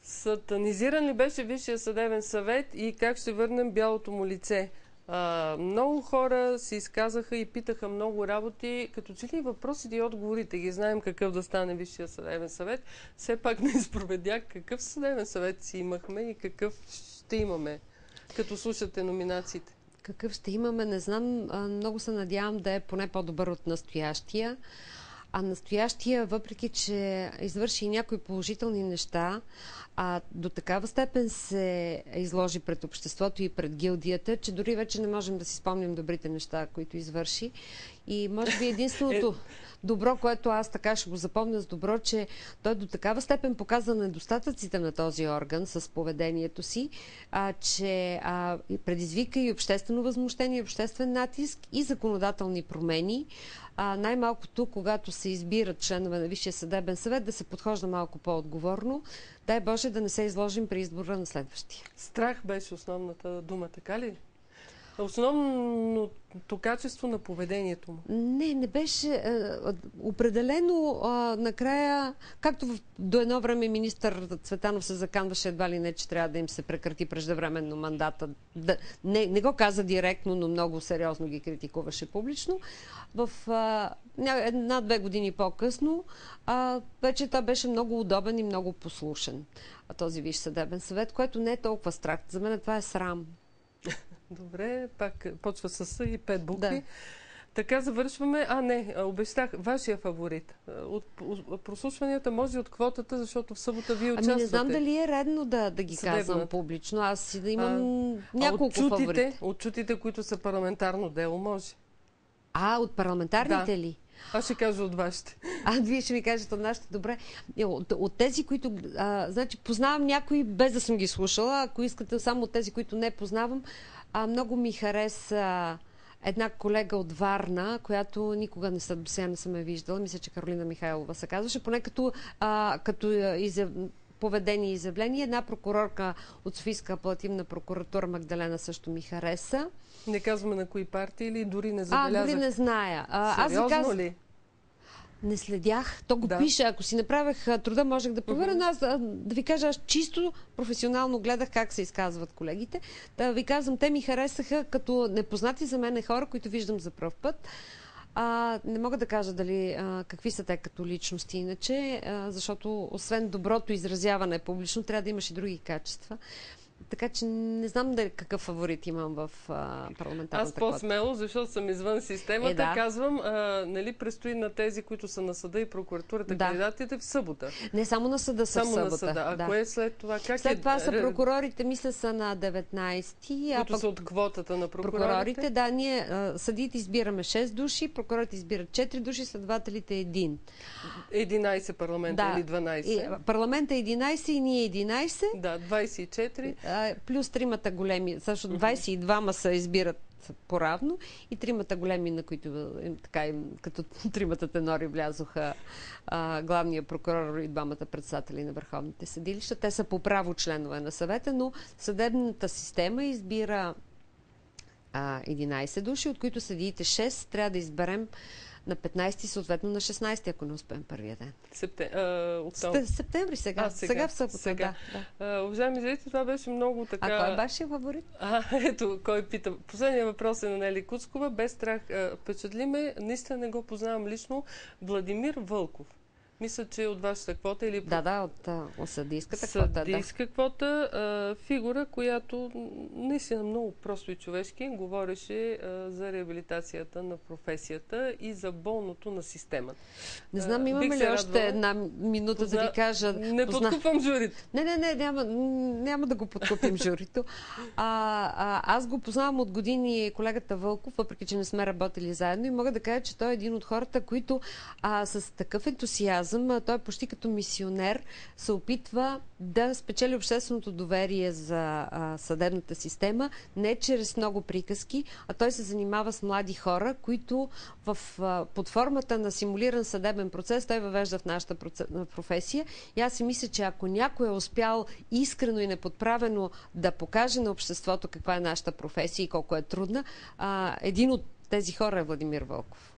Сатанизиран ли беше Висшия съдебен съвет и как ще върнем бялото му лице? Много хора се изказаха и питаха много работи, като че ли въпросите и отговорите ги знаем какъв да стане Висшия съдебен съвет. Все пак не изпроведя какъв съдебен съвет си имахме и какъв ще имаме, като слушате номинациите. Какъв ще имаме, не знам. Много се надявам да е поне по-добър от настоящия. А настоящия, въпреки че извърши и някои положителни неща, до такава степен се изложи пред обществото и пред гилдията, че дори вече не можем да си спомним добрите неща, които извърши. И може би единственото добро, което аз така ще го запомня с добро, че той до такава степен показа недостатъците на този орган с поведението си, че предизвика и обществено възмущение, и обществен натиск и законодателни промени. Най-малкото, когато се избират членове на Висшия съдебен съвет, да се подхожда малко по-отговорно. Дай Боже да не се изложим при избора на следващия. Страх беше основната дума, така ли? Основното качество на поведението му. Не беше. Определено накрая, както до едно време министър Цветанов се заканваше едва ли не, че трябва да им се прекрати преждевременно мандата. Не го каза директно, но много сериозно ги критикуваше публично. В една-две години по-късно вече той беше много удобен и много послушен, този Висш съдебен съвет, което не е толкова страх. За мен това е срам. Добре, пак почва с С и 5 букви. Да. Така завършваме. Обещах, вашия фаворит. От прослушванията, може от квотата, защото в събота вие участвате. Не знам дали е редно да ги казвам публично. Аз си да имам няколко фаворита. От чутите, които са парламентарно дело, може. От парламентарните ли? Аз ще кажа от вашите. Вие ще ми кажете от нашите. Добре. От тези, които... значи, познавам някои, без да съм ги слушала. Ако искате само от тези, които не познавам, много ми хареса една колега от Варна, която никога сега не съм я виждала. Мисля, че Каролина Михайлова се казваше. Поне като поведение и изявление. Една прокурорка от Софийска апелативна прокуратура Магдалена също ми хареса. Не казваме на кои партии или дори не забелязах? Дори не зная. Сериозно ли? Не следях. То го пише. Ако си направих труда, можех да проверя, но аз да ви кажа, аз чисто професионално гледах как се изказват колегите. Да ви казвам, те ми харесаха като непознати за мен хора, които виждам за пръв път. Не мога да кажа дали какви са те като личности иначе, защото освен доброто изразяване публично, трябва да имаш и други качества. Така че не знам какъв фаворит имам в парламентарната Аз по-смело, защото съм извън системата, казвам, предстои на тези, които са на съда и прокуратурата, кандидатите в събота. Не само на съда, само на съда. Кое е след това? След това са прокурорите, мисля са на 19-ти. Които са от квотата на прокурорите? Да, ние съдиите избираме 6 души, прокурорите избират 4 души, следователите 1. 11 парламента или 12? Парламента е 11 и ние 11. Да, 24. Плюс тримата големи, защото 22-ма се избират по-равно и тримата големи, на които като тримата тенори влязоха главния прокурор и двамата председатели на върховните съдилища. Те са по право членове на съвета, но съдебната система избира 11 души, от които съдиите 6 трябва да изберем на 15-ти, съответно на 16-ти, ако не успеем първия ден. Септември сега. Сега в събота. Уважаеми зрители, това беше много така... кой е вашия фаворит? Ето, кой пита. Последният въпрос е на Нели Куцкова. Без страх. Впечатли ме, наистина не го познавам лично, Владимир Вълков. Мисля, че е от вашата квота или... от съдийската квота. Съдийска квота. Фигура, която наистина много просто и човешки говореше за реабилитацията на професията и за болното на системата. Не знам, имаме ли още една минута да ви кажа... Не подкупвам журито. Не, няма да го подкупим журито. Аз го познавам от години колегата Вълков, въпреки че не сме работили заедно и мога да кажа, че той е един от хората, които с такъв ентусиазъм, той е почти като мисионер, се опитва да спечели общественото доверие за съдебната система, не чрез много приказки, а той се занимава с млади хора, които под формата на симулиран съдебен процес той въвежда в нашата професия. И аз си мисля, че ако някой е успял искрено и неподправено да покаже на обществото каква е нашата професия и колко е трудна, един от тези хора е Владимир Вълков.